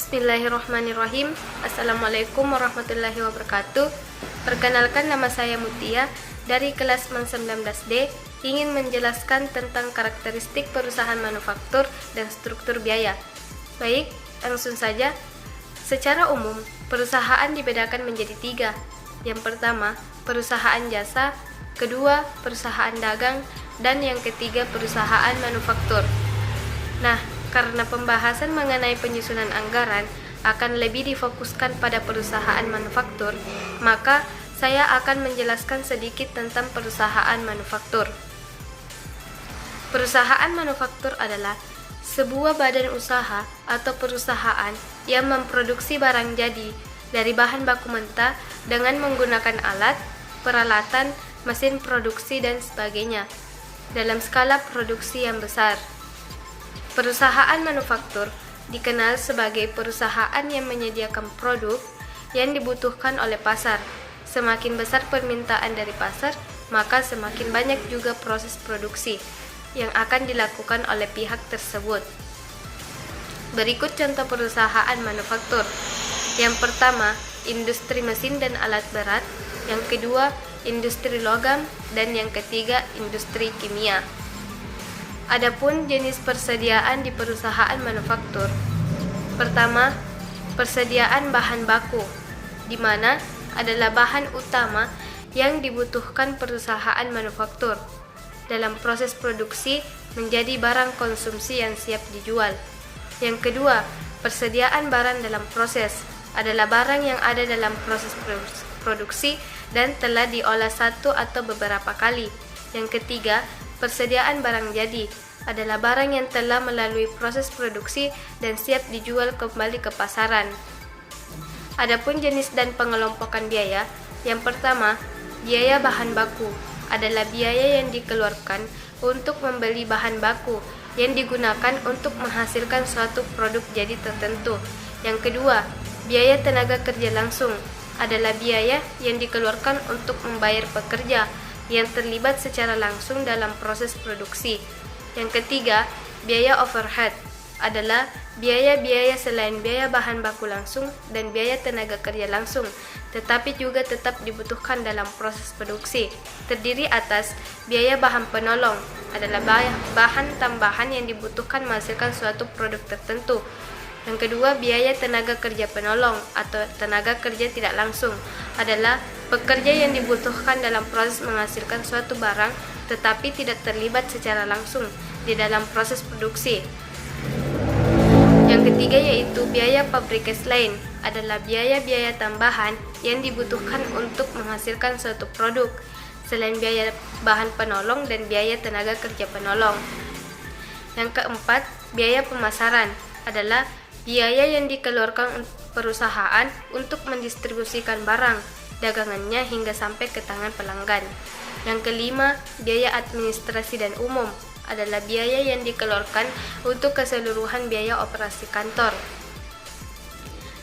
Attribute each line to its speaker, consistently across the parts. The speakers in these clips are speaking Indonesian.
Speaker 1: Bismillahirrahmanirrahim. Assalamualaikum warahmatullahi wabarakatuh. Perkenalkan, nama saya Mutia dari kelas 19D, ingin menjelaskan tentang karakteristik perusahaan manufaktur dan struktur biaya. Baik, langsung saja. Secara umum, perusahaan dibedakan menjadi 3. Yang pertama, perusahaan jasa, kedua, perusahaan dagang, dan yang ketiga, perusahaan manufaktur. Nah, karena pembahasan mengenai penyusunan anggaran akan lebih difokuskan pada perusahaan manufaktur, maka saya akan menjelaskan sedikit tentang perusahaan manufaktur. Perusahaan manufaktur adalah sebuah badan usaha atau perusahaan yang memproduksi barang jadi dari bahan baku mentah dengan menggunakan alat, peralatan, mesin produksi, dan sebagainya dalam skala produksi yang besar. Perusahaan manufaktur dikenal sebagai perusahaan yang menyediakan produk yang dibutuhkan oleh pasar. Semakin besar permintaan dari pasar, maka semakin banyak juga proses produksi yang akan dilakukan oleh pihak tersebut. Berikut contoh perusahaan manufaktur. Yang pertama, industri mesin dan alat berat. Yang kedua, industri logam. Dan yang ketiga, industri kimia. Adapun jenis persediaan di perusahaan manufaktur. Pertama, persediaan bahan baku, di mana adalah bahan utama yang dibutuhkan perusahaan manufaktur dalam proses produksi menjadi barang konsumsi yang siap dijual. Yang kedua, persediaan barang dalam proses adalah barang yang ada dalam proses produksi dan telah diolah satu atau beberapa kali. Yang ketiga, persediaan barang jadi adalah barang yang telah melalui proses produksi dan siap dijual kembali ke pasaran. Adapun jenis dan pengelompokan biaya. Yang pertama, biaya bahan baku adalah biaya yang dikeluarkan untuk membeli bahan baku yang digunakan untuk menghasilkan suatu produk jadi tertentu. Yang kedua, biaya tenaga kerja langsung adalah biaya yang dikeluarkan untuk membayar pekerja yang terlibat secara langsung dalam proses produksi. Yang ketiga, biaya overhead adalah biaya-biaya selain biaya bahan baku langsung dan biaya tenaga kerja langsung, tetapi juga tetap dibutuhkan dalam proses produksi. Terdiri atas biaya bahan penolong adalah bahan tambahan yang dibutuhkan menghasilkan suatu produk tertentu. Yang kedua, biaya tenaga kerja penolong atau tenaga kerja tidak langsung adalah pekerja yang dibutuhkan dalam proses menghasilkan suatu barang tetapi tidak terlibat secara langsung di dalam proses produksi. Yang ketiga yaitu biaya fabrikas lain adalah biaya-biaya tambahan yang dibutuhkan untuk menghasilkan suatu produk selain biaya bahan penolong dan biaya tenaga kerja penolong. Yang keempat, biaya pemasaran adalah biaya yang dikeluarkan perusahaan untuk mendistribusikan barang dagangannya hingga sampai ke tangan pelanggan. Yang kelima, biaya administrasi dan umum adalah biaya yang dikeluarkan untuk keseluruhan biaya operasi kantor.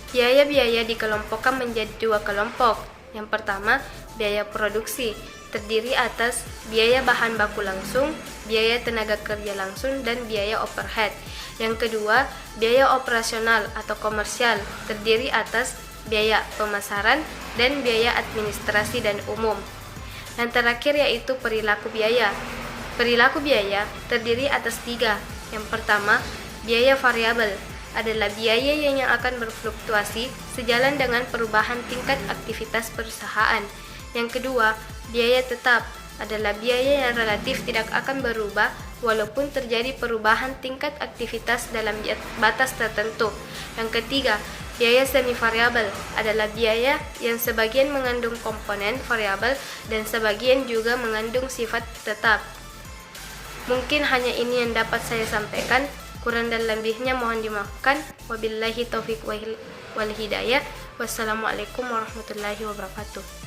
Speaker 1: Biaya-biaya dikelompokkan menjadi 2 kelompok. Yang pertama, biaya produksi, terdiri atas biaya bahan baku langsung, biaya tenaga kerja langsung, dan biaya overhead. Yang kedua, biaya operasional atau komersial, terdiri atas biaya pemasaran dan biaya administrasi dan umum. Yang terakhir yaitu perilaku biaya. Perilaku biaya terdiri atas 3. Yang pertama, biaya variabel adalah biaya yang akan berfluktuasi sejalan dengan perubahan tingkat aktivitas perusahaan. Yang kedua, biaya tetap adalah biaya yang relatif tidak akan berubah walaupun terjadi perubahan tingkat aktivitas dalam batas tertentu. Yang ketiga, biaya semi variabel adalah biaya yang sebagian mengandung komponen variabel dan sebagian juga mengandung sifat tetap. Mungkin hanya ini yang dapat saya sampaikan. Kurang dan lebihnya mohon dimaafkan. Wabillahi taufiq wal hidayah. Wassalamualaikum warahmatullahi wabarakatuh.